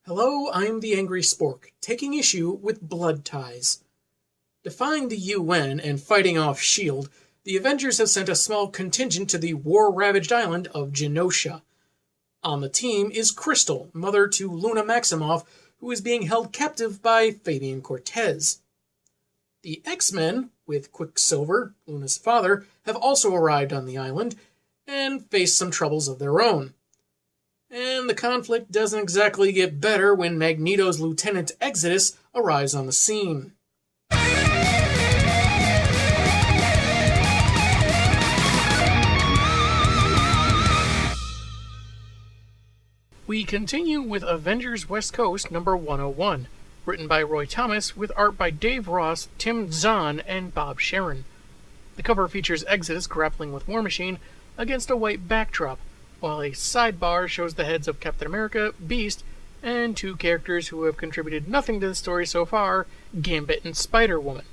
Hello, I'm the Angry Spork, taking issue with Bloodties. Defying the UN and fighting off S.H.I.E.L.D., the Avengers have sent a small contingent to the war-ravaged island of Genosha. On the team is Crystal, mother to Luna Maximoff, who is being held captive by Fabien Cortez. The X-Men, with Quicksilver, Luna's father, have also arrived on the island and face some troubles of their own. And the conflict doesn't exactly get better when Magneto's Lieutenant Exodus arrives on the scene. We continue with Avengers West Coast number 101, written by Roy Thomas with art by Dave Ross, Tim Zahn, and Bob Sharon. The cover features Exodus grappling with War Machine against a white backdrop, while a sidebar shows the heads of Captain America, Beast, and two characters who have contributed nothing to the story so far, Gambit and Spider-Woman,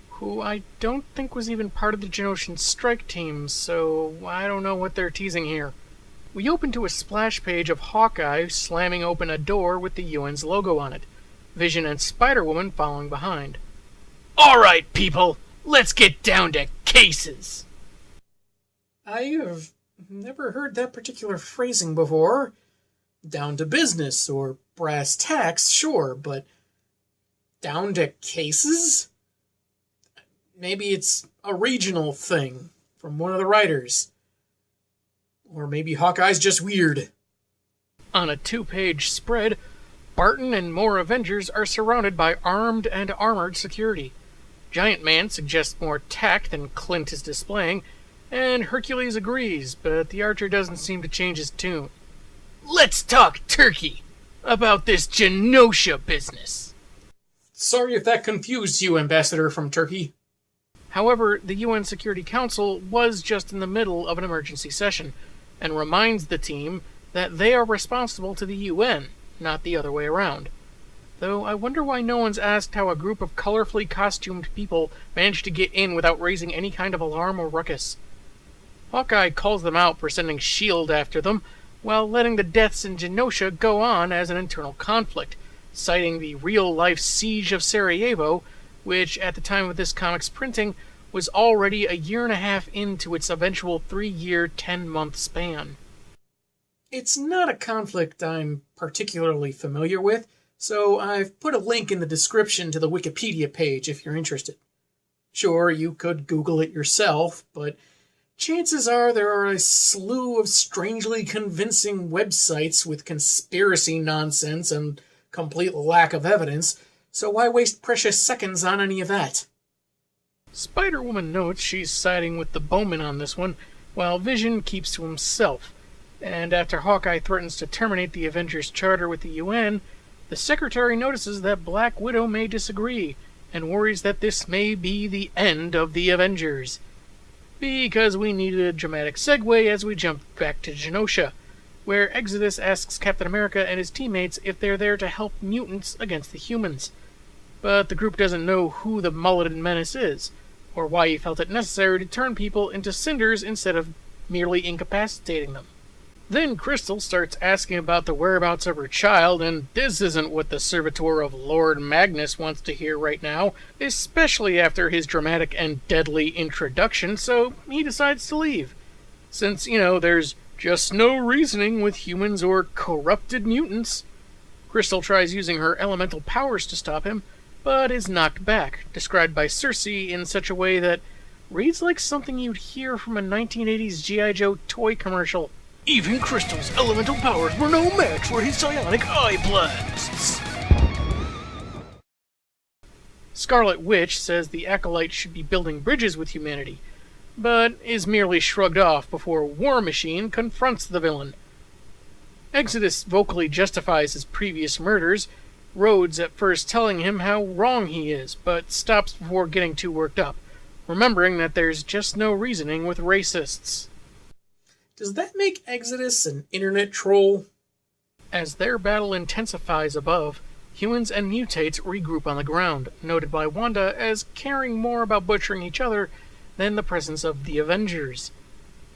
who I don't think was even part of the Genoshan strike team, so I don't know what they're teasing here. We open to a splash page of Hawkeye slamming open a door with the UN's logo on it, Vision and Spider-Woman following behind. "Alright, people, let's get down to cases!" I have never heard that particular phrasing before. Down to business, or brass tacks, sure, but down to cases? Maybe it's a regional thing from one of the writers. Or maybe Hawkeye's just weird. On a 2-page spread, Barton and more Avengers are surrounded by armed and armored security. Giant Man suggests more tact than Clint is displaying, and Hercules agrees, but the Archer doesn't seem to change his tune. "Let's talk turkey about this Genosha business." Sorry if that confused you, Ambassador from Turkey. However, the UN Security Council was just in the middle of an emergency session, and reminds the team that they are responsible to the UN, not the other way around. Though I wonder why no one's asked how a group of colorfully costumed people managed to get in without raising any kind of alarm or ruckus. Hawkeye calls them out for sending S.H.I.E.L.D. after them, while letting the deaths in Genosha go on as an internal conflict, citing the real-life siege of Sarajevo, which, at the time of this comic's printing, was already a year and a half into its eventual 3-year, 10-month span. It's not a conflict I'm particularly familiar with, so I've put a link in the description to the Wikipedia page if you're interested. Sure, you could Google it yourself, but chances are there are a slew of strangely convincing websites with conspiracy nonsense and complete lack of evidence, so why waste precious seconds on any of that? Spider-Woman notes she's siding with the Bowman on this one, while Vision keeps to himself, and after Hawkeye threatens to terminate the Avengers Charter with the UN, the Secretary notices that Black Widow may disagree, and worries that this may be the end of the Avengers. Because we needed a dramatic segue as we jump back to Genosha, where Exodus asks Captain America and his teammates if they're there to help mutants against the humans. But the group doesn't know who the mulleted menace is, or why he felt it necessary to turn people into cinders instead of merely incapacitating them. Then Crystal starts asking about the whereabouts of her child, and this isn't what the servitor of Lord Magnus wants to hear right now, especially after his dramatic and deadly introduction, so he decides to leave. Since, there's just no reasoning with humans or corrupted mutants. Crystal tries using her elemental powers to stop him, but is knocked back, described by Cersei in such a way that reads like something you'd hear from a 1980s G.I. Joe toy commercial. Even Crystal's elemental powers were no match for his psionic eye blasts. Scarlet Witch says the Acolyte should be building bridges with humanity, but is merely shrugged off before War Machine confronts the villain. Exodus vocally justifies his previous murders, Rhodes at first telling him how wrong he is, but stops before getting too worked up, remembering that there's just no reasoning with racists. Does that make Exodus an internet troll? As their battle intensifies above, humans and mutates regroup on the ground, noted by Wanda as caring more about butchering each other than the presence of the Avengers.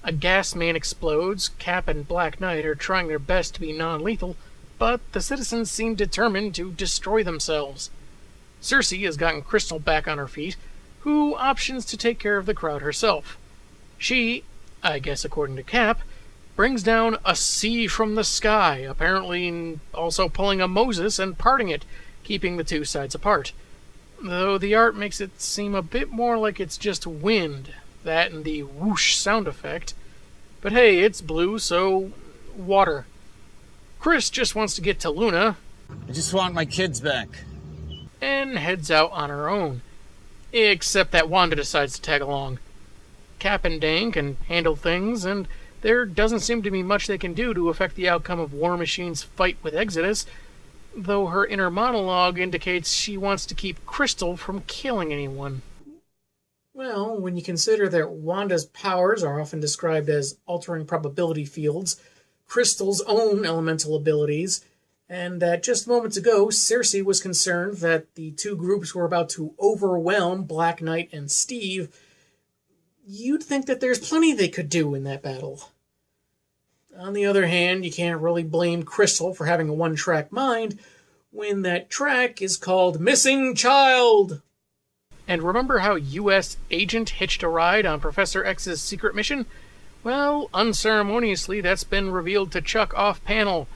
A gas main explodes, Cap and Black Knight are trying their best to be non-lethal, but the citizens seem determined to destroy themselves. Cersei has gotten Crystal back on her feet, who options to take care of the crowd herself. She, I guess according to Cap, brings down a sea from the sky, apparently also pulling a Moses and parting it, keeping the two sides apart. Though the art makes it seem a bit more like it's just wind, that and the whoosh sound effect. But hey, it's blue, so water. Chris just wants to get to Luna. I just want my kids back. And heads out on her own. Except that Wanda decides to tag along. Cap and Dane can handle things, and there doesn't seem to be much they can do to affect the outcome of War Machine's fight with Exodus, though her inner monologue indicates she wants to keep Crystal from killing anyone. Well, when you consider that Wanda's powers are often described as altering probability fields, Crystal's own elemental abilities, and that just moments ago Cersei was concerned that the two groups were about to overwhelm Black Knight and Steve, you'd think that there's plenty they could do in that battle. On the other hand, you can't really blame Crystal for having a one-track mind when that track is called Missing Child. And remember how U.S. agent hitched a ride on Professor X's secret mission? Well, unceremoniously, that's been revealed to Chuck off-panel.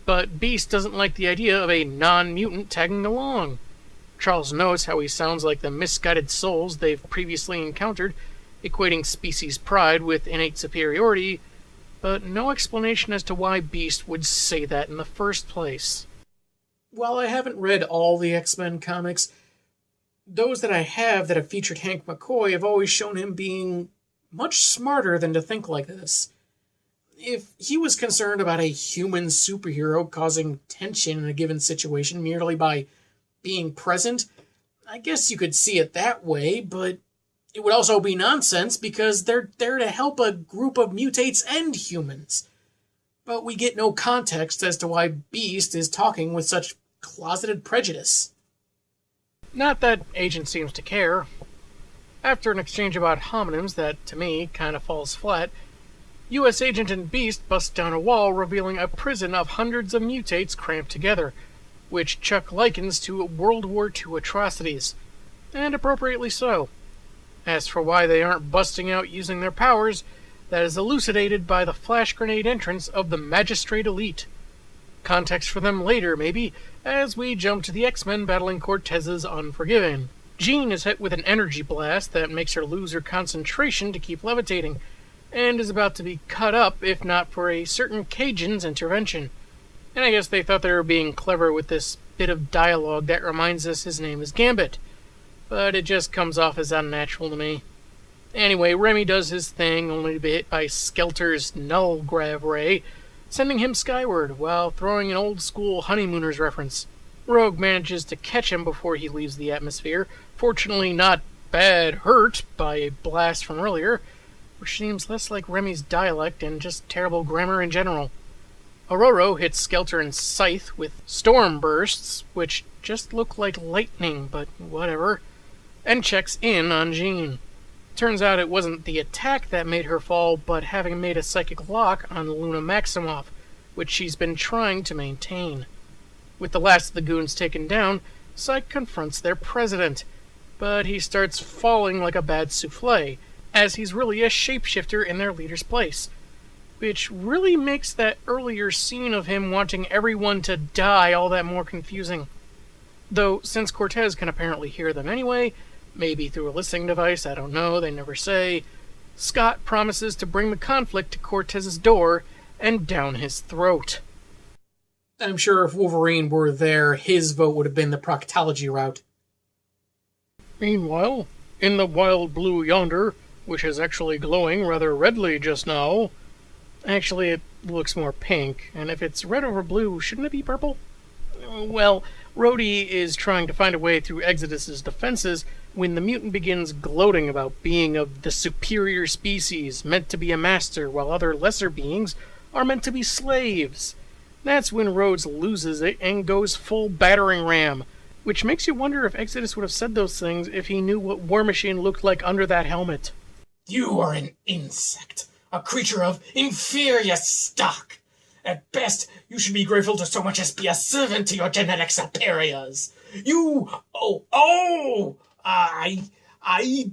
But Beast doesn't like the idea of a non-mutant tagging along. Charles notes how he sounds like the misguided souls they've previously encountered, equating species pride with innate superiority, but no explanation as to why Beast would say that in the first place. While I haven't read all the X-Men comics, those that I have that have featured Hank McCoy have always shown him being much smarter than to think like this. If he was concerned about a human superhero causing tension in a given situation merely by being present, I guess you could see it that way, but it would also be nonsense because they're there to help a group of mutates and humans. But we get no context as to why Beast is talking with such closeted prejudice. Not that Agent seems to care. After an exchange about homonyms that, to me, kind of falls flat, U.S. Agent and Beast bust down a wall revealing a prison of hundreds of mutates cramped together, which Chuck likens to World War II atrocities, and appropriately so. As for why they aren't busting out using their powers, that is elucidated by the flash grenade entrance of the Magistrate Elite. Context for them later, maybe, as we jump to the X-Men battling Cortez's Unforgiven. Jean is hit with an energy blast that makes her lose her concentration to keep levitating, and is about to be cut up if not for a certain Cajun's intervention. And I guess they thought they were being clever with this bit of dialogue that reminds us his name is Gambit. But it just comes off as unnatural to me. Anyway, Remy does his thing, only to be hit by Skelter's null grav ray, sending him skyward while throwing an old-school Honeymooners reference. Rogue manages to catch him before he leaves the atmosphere, fortunately not bad hurt by a blast from earlier, which seems less like Remy's dialect and just terrible grammar in general. Ororo hits Skelter and Scythe with storm bursts, which just look like lightning, but whatever, and checks in on Jean. Turns out it wasn't the attack that made her fall, but having made a psychic lock on Luna Maximoff, which she's been trying to maintain. With the last of the goons taken down, Psyche confronts their president, but he starts falling like a bad souffle, as he's really a shapeshifter in their leader's place, which really makes that earlier scene of him wanting everyone to die all that more confusing. Though, since Cortez can apparently hear them anyway, maybe through a listening device, I don't know, they never say, Scott promises to bring the conflict to Cortez's door and down his throat. I'm sure if Wolverine were there, his vote would have been the proctology route. Meanwhile, in the wild blue yonder, which is actually glowing rather redly just now. Actually, it looks more pink, and if it's red over blue, shouldn't it be purple? Well, Rhodey is trying to find a way through Exodus's defenses when the mutant begins gloating about being of the superior species, meant to be a master, while other lesser beings are meant to be slaves. That's when Rhodes loses it and goes full battering ram, which makes you wonder if Exodus would have said those things if he knew what War Machine looked like under that helmet. You are an insect, a creature of inferior stock, At best, you should be grateful to so much as be a servant to your genetic superiors. I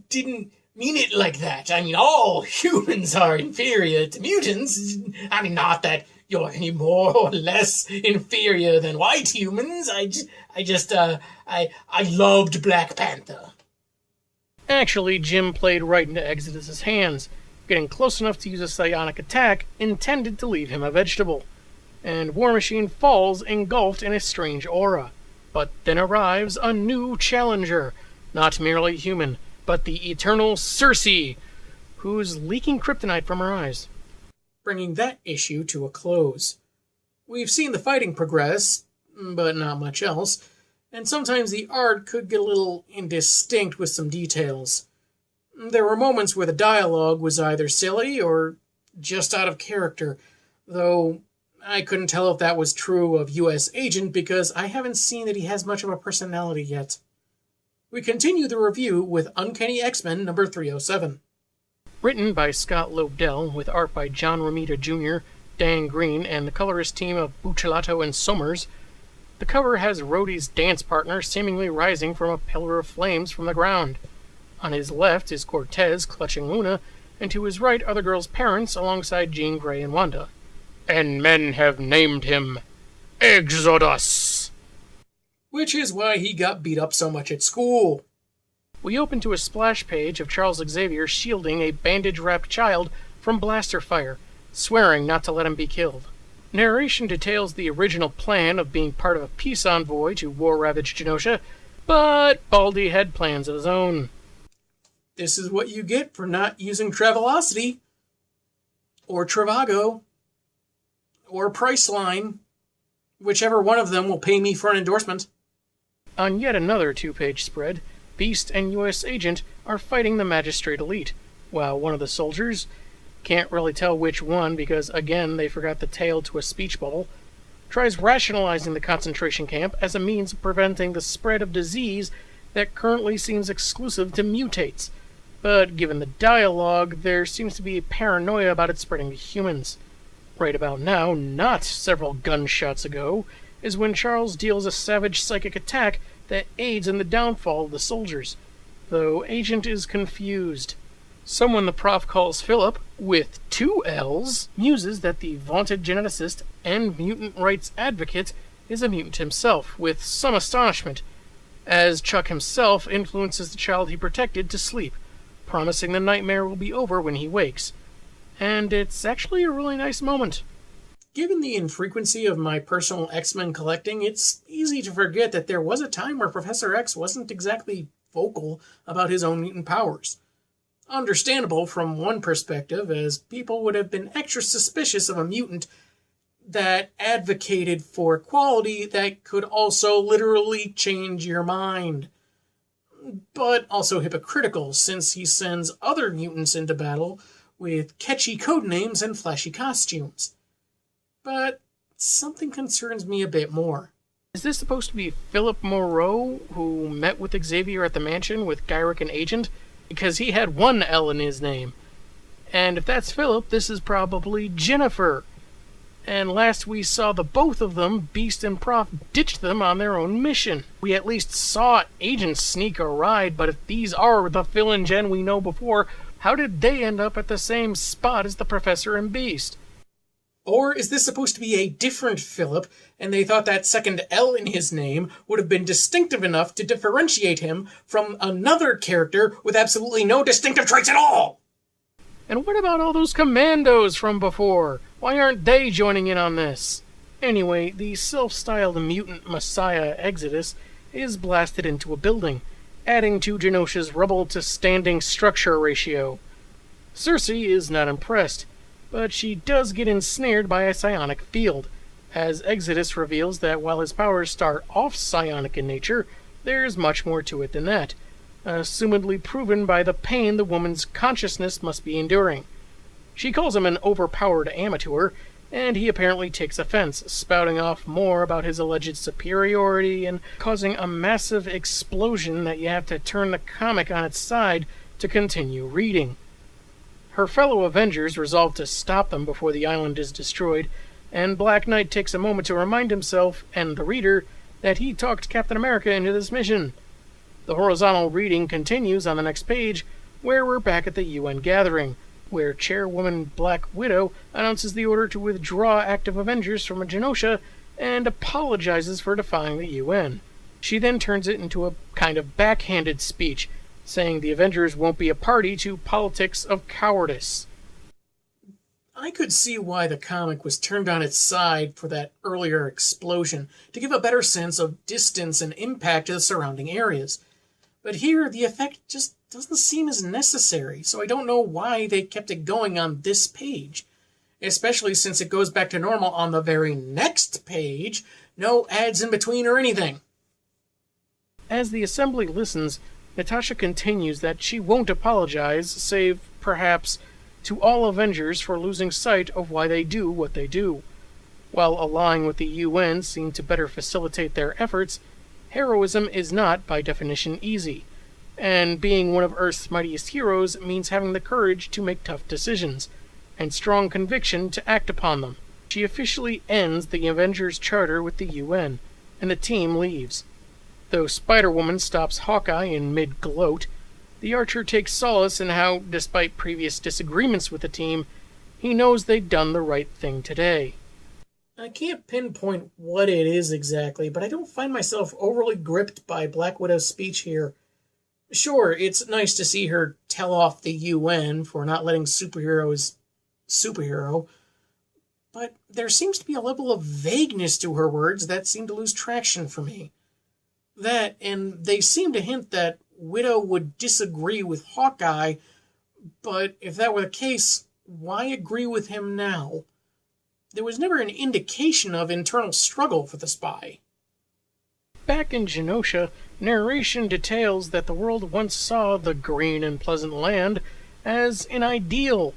didn't mean it like that. I mean, all humans are inferior to mutants. I mean, not that you're any more or less inferior than white humans. I loved Black Panther. Actually, Jim played right into Exodus's hands, getting close enough to use a psionic attack intended to leave him a vegetable. And War Machine falls engulfed in a strange aura. But then arrives a new challenger, not merely human, but the eternal Circe, who's leaking kryptonite from her eyes. Bringing that issue to a close. We've seen the fighting progress, but not much else, and sometimes the art could get a little indistinct with some details. There were moments where the dialogue was either silly or just out of character, though I couldn't tell if that was true of U.S. Agent because I haven't seen that he has much of a personality yet. We continue the review with Uncanny X-Men number 307. Written by Scott Lobdell, with art by John Romita Jr., Dan Green, and the colorist team of Buccellato and Somers, the cover has Rhodey's dance partner seemingly rising from a pillar of flames from the ground. On his left is Cortez clutching Luna, and to his right are the girl's parents alongside Jean Grey and Wanda. And men have named him Exodus, which is why he got beat up so much at school. We open to a splash page of Charles Xavier shielding a bandage-wrapped child from blaster fire, swearing not to let him be killed. Narration details the original plan of being part of a peace envoy to war-ravaged Genosha, but Baldy had plans of his own. This is what you get for not using Travelocity, or Travago, or Priceline, whichever one of them will pay me for an endorsement. On yet another two-page spread, Beast and U.S. Agent are fighting the Magistrate Elite, while one of the soldiers, can't really tell which one because, again, they forgot the tail to a speech bubble, tries rationalizing the concentration camp as a means of preventing the spread of disease that currently seems exclusive to mutates. But given the dialogue, there seems to be a paranoia about it spreading to humans. Right about now, not several gunshots ago, is when Charles deals a savage psychic attack that aids in the downfall of the soldiers, though Agent is confused. Someone the Prof calls Philip, with 2 L's, muses that the vaunted geneticist and mutant rights advocate is a mutant himself, with some astonishment, as Chuck himself influences the child he protected to sleep, promising the nightmare will be over when he wakes. And it's actually a really nice moment. Given the infrequency of my personal X-Men collecting, it's easy to forget that there was a time where Professor X wasn't exactly vocal about his own mutant powers. Understandable from one perspective, as people would have been extra suspicious of a mutant that advocated for equality that could also literally change your mind. But also hypocritical, since he sends other mutants into battle with catchy codenames and flashy costumes. But something concerns me a bit more. Is this supposed to be Philip Moreau, who met with Xavier at the mansion with Gyrick and Agent? Because he had 1 L in his name. And if that's Philip, this is probably Jennifer. And last we saw the both of them, Beast and Prof, ditched them on their own mission. We at least saw Agent sneak a ride, but if these are the Phil and Jen we know before, how did they end up at the same spot as the Professor and Beast? Or is this supposed to be a different Philip, and they thought that second L in his name would have been distinctive enough to differentiate him from another character with absolutely no distinctive traits at all? And what about all those commandos from before? Why aren't they joining in on this? Anyway, the self-styled mutant messiah Exodus is blasted into a building, adding to Genosha's rubble to standing structure ratio. Circe is not impressed, but she does get ensnared by a psionic field, as Exodus reveals that while his powers start off psionic in nature, there's much more to it than that, assumedly proven by the pain the woman's consciousness must be enduring. She calls him an overpowered amateur, and he apparently takes offense, spouting off more about his alleged superiority and causing a massive explosion that you have to turn the comic on its side to continue reading. Her fellow Avengers resolve to stop them before the island is destroyed, and Black Knight takes a moment to remind himself and the reader that he talked Captain America into this mission. The horizontal reading continues on the next page, where we're back at the UN gathering, where Chairwoman Black Widow announces the order to withdraw active Avengers from Genosha and apologizes for defying the UN. She then turns it into a kind of backhanded speech, saying the Avengers won't be a party to politics of cowardice. I could see why the comic was turned on its side for that earlier explosion, to give a better sense of distance and impact to the surrounding areas. But here, the effect just doesn't seem as necessary, so I don't know why they kept it going on this page. Especially since it goes back to normal on the very next page, no ads in between or anything. As the assembly listens, Natasha continues that she won't apologize, save, perhaps, to all Avengers for losing sight of why they do what they do. While allying with the UN seemed to better facilitate their efforts, heroism is not, by definition, easy, and being one of Earth's mightiest heroes means having the courage to make tough decisions, and strong conviction to act upon them. She officially ends the Avengers Charter with the UN, and the team leaves. Though Spider-Woman stops Hawkeye in mid-gloat, the Archer takes solace in how, despite previous disagreements with the team, he knows they've done the right thing today. I can't pinpoint what it is exactly, but I don't find myself overly gripped by Black Widow's speech here. Sure, it's nice to see her tell off the UN for not letting superheroes superhero, but there seems to be a level of vagueness to her words that seem to lose traction for me. That, and they seem to hint that Widow would disagree with Hawkeye, but if that were the case, why agree with him now? There was never an indication of internal struggle for the spy. Back in Genosha, narration details that the world once saw the green and pleasant land as an ideal,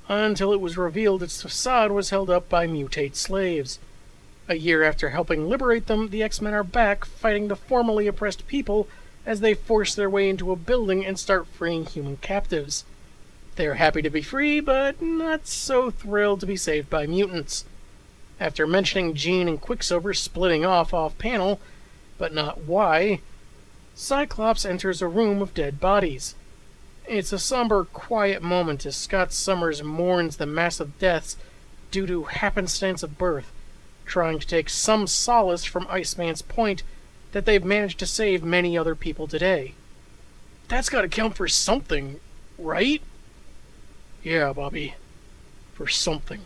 until it was revealed its facade was held up by mutate slaves. A year after helping liberate them, the X-Men are back fighting the formerly oppressed people as they force their way into a building and start freeing human captives. They're happy to be free, but not so thrilled to be saved by mutants. After mentioning Jean and Quicksilver splitting off-panel, but not why, Cyclops enters a room of dead bodies. It's a somber, quiet moment as Scott Summers mourns the massive deaths due to happenstance of birth, trying to take some solace from Iceman's point that they've managed to save many other people today. That's gotta count for something, right? Yeah, Bobby. For something.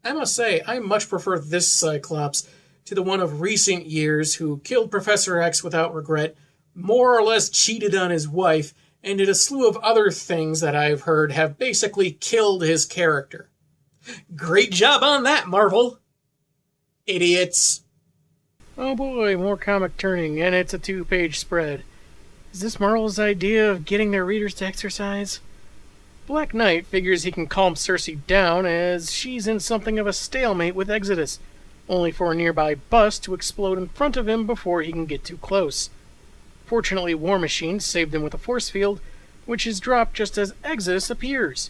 I must say, I much prefer this Cyclops to the one of recent years who killed Professor X without regret, more or less cheated on his wife, and did a slew of other things that I've heard have basically killed his character. Great job on that, Marvel! Idiots. Oh boy, more comic turning, and it's a 2-page spread. Is this Marvel's idea of getting their readers to exercise? Black Knight figures he can calm Cersei down as she's in something of a stalemate with Exodus, only for a nearby bus to explode in front of him before he can get too close. Fortunately, War Machine saved him with a force field, which is dropped just as Exodus appears.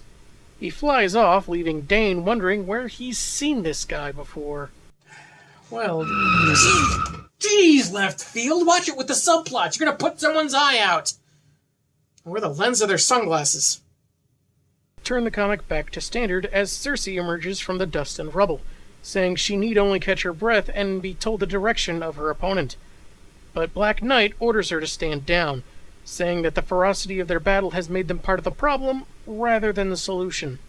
He flies off, leaving Dane wondering where he's seen this guy before. Well, geez, left field, watch it with the subplots. You're gonna put someone's eye out. Or the lens of their sunglasses. Turn the comic back to standard as Cersei emerges from the dust and rubble, saying she need only catch her breath and be told the direction of her opponent. But Black Knight orders her to stand down, saying that the ferocity of their battle has made them part of the problem rather than the solution.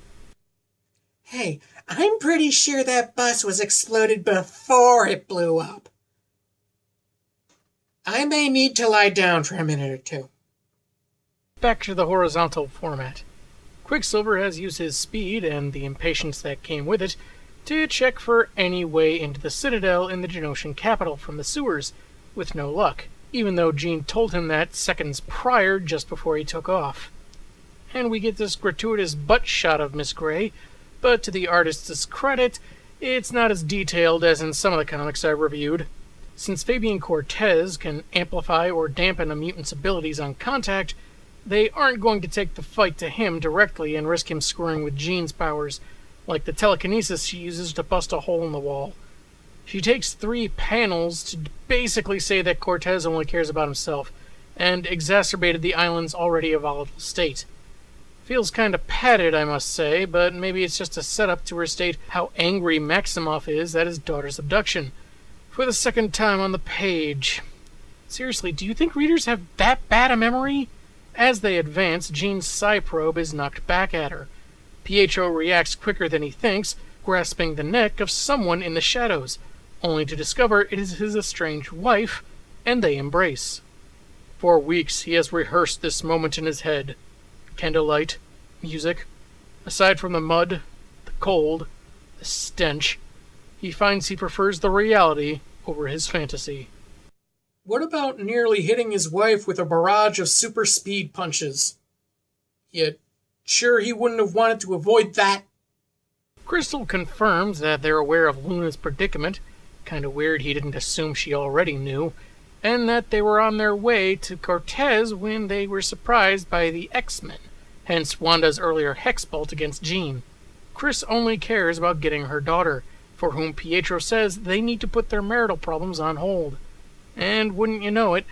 Hey, I'm pretty sure that bus was exploded before it blew up. I may need to lie down for a minute or two. Back to the horizontal format. Quicksilver has used his speed and the impatience that came with it to check for any way into the Citadel in the Genoshan capital from the sewers, with no luck, even though Jean told him that seconds prior just before he took off. And we get this gratuitous butt shot of Miss Gray, but to the artist's credit, it's not as detailed as in some of the comics I've reviewed. Since Fabien Cortez can amplify or dampen a mutant's abilities on contact, they aren't going to take the fight to him directly and risk him scoring with Jean's powers, like the telekinesis she uses to bust a hole in the wall. She takes 3 panels to basically say that Cortez only cares about himself, and exacerbated the island's already a volatile state. Feels kinda padded, I must say, but maybe it's just a setup to restate how angry Maximoff is at his daughter's abduction. For the second time on the page. Seriously, do you think readers have that bad a memory? As they advance, Jean's psi probe is knocked back at her. Pietro reacts quicker than he thinks, grasping the neck of someone in the shadows, only to discover it is his estranged wife, and they embrace. For weeks he has rehearsed this moment in his head. Candlelight, music. Aside from the mud, the cold, the stench, he finds he prefers the reality over his fantasy. What about nearly hitting his wife with a barrage of super speed punches? You sure he wouldn't have wanted to avoid that? Crystal confirms that they're aware of Luna's predicament, kinda weird he didn't assume she already knew, and that they were on their way to Cortez when they were surprised by the X-Men, hence Wanda's earlier hex bolt against Jean. Chris only cares about getting her daughter, for whom Pietro says they need to put their marital problems on hold. And wouldn't you know it,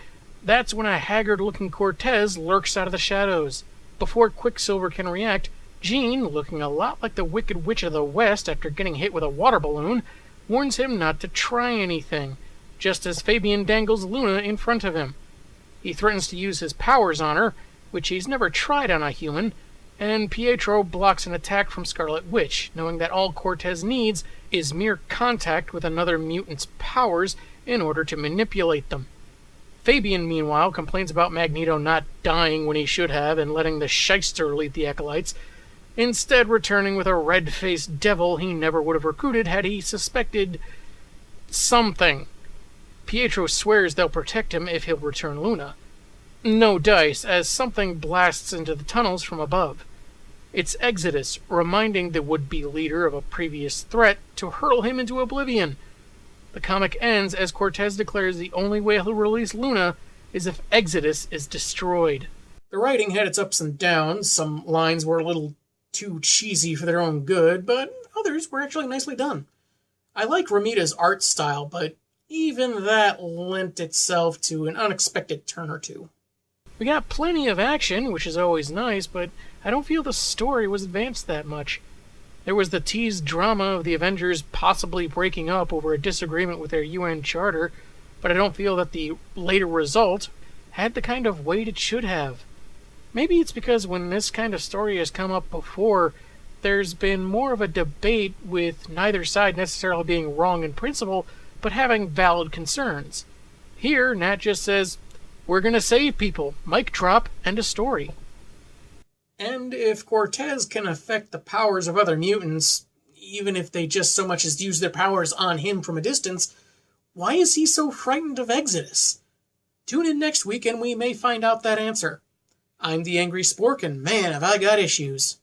that's when a haggard-looking Cortez lurks out of the shadows. Before Quicksilver can react, Jean, looking a lot like the Wicked Witch of the West after getting hit with a water balloon, warns him not to try anything, just as Fabien dangles Luna in front of him. He threatens to use his powers on her, which he's never tried on a human, and Pietro blocks an attack from Scarlet Witch, knowing that all Cortez needs is mere contact with another mutant's powers in order to manipulate them. Fabien, meanwhile, complains about Magneto not dying when he should have and letting the shyster lead the Acolytes, instead returning with a red-faced devil he never would have recruited had he suspected something. Pietro swears they'll protect him if he'll return Luna. No dice, as something blasts into the tunnels from above. It's Exodus, reminding the would-be leader of a previous threat to hurl him into oblivion. The comic ends as Cortez declares the only way he'll release Luna is if Exodus is destroyed. The writing had its ups and downs. Some lines were a little too cheesy for their own good, but others were actually nicely done. I like Romita's art style, but even that lent itself to an unexpected turn or two. We got plenty of action, which is always nice, but I don't feel the story was advanced that much. There was the teased drama of the Avengers possibly breaking up over a disagreement with their UN charter, but I don't feel that the later result had the kind of weight it should have. Maybe it's because when this kind of story has come up before, there's been more of a debate with neither side necessarily being wrong in principle, but having valid concerns. Here, Nat just says, "We're gonna save people, mic drop, end of story." And if Cortez can affect the powers of other mutants, even if they just so much as use their powers on him from a distance, why is he so frightened of Exodus? Tune in next week and we may find out that answer. I'm the Angry Spork, and man, have I got issues.